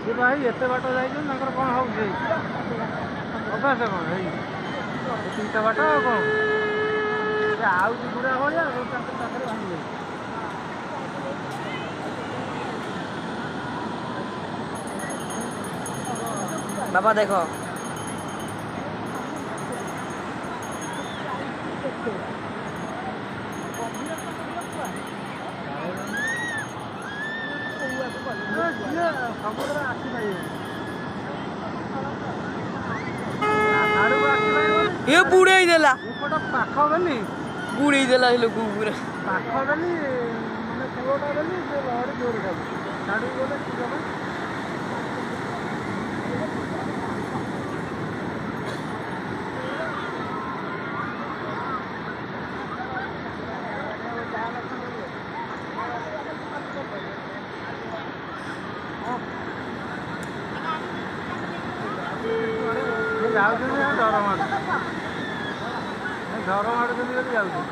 ये भाई एत बाट जाइए कौन हो अभ्यास कौन तीनटा बाट कौन आउ बुढ़ा भाया भांगी बाबा देखो ये बुड़े देला पाख बेली बुड़े देला लोक पूरा पाख बेली मैंने कूटा बेली लहरी जोर खाली छाड़ी गले डर मार जाऊँ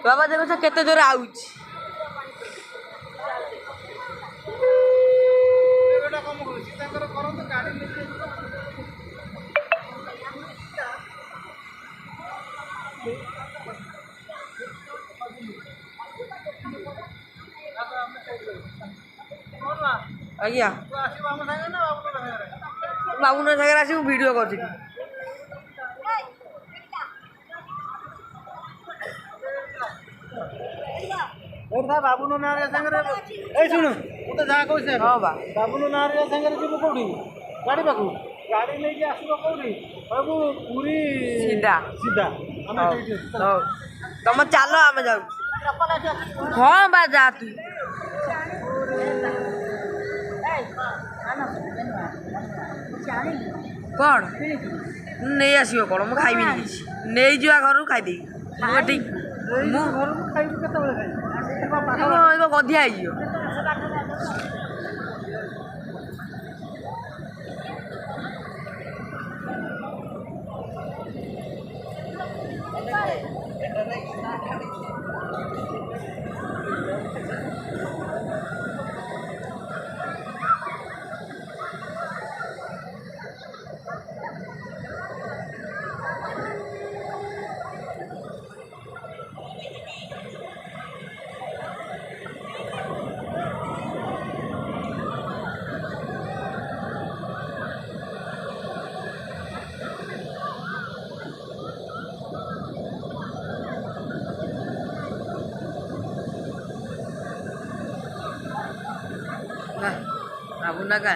बाबा देखो से केते जोर आउछ आज्ञा बाबून सागर आसी वीडियो कर बाबुन नारिया सागर शुणु मुझे जहाँ कहे हाँ बा बाबुन नारिया सागर जी कौटी गाड़ी पाक गाड़ी नहीं आसब कौटी बाबू पूरी सीधा सीधा तुम चलो आम जाऊ हाँ बा जा तू कौन नहीं आसो कौन मुझे खाइबी नहीं जा घर खाईदेवी गधिया बाबू ना का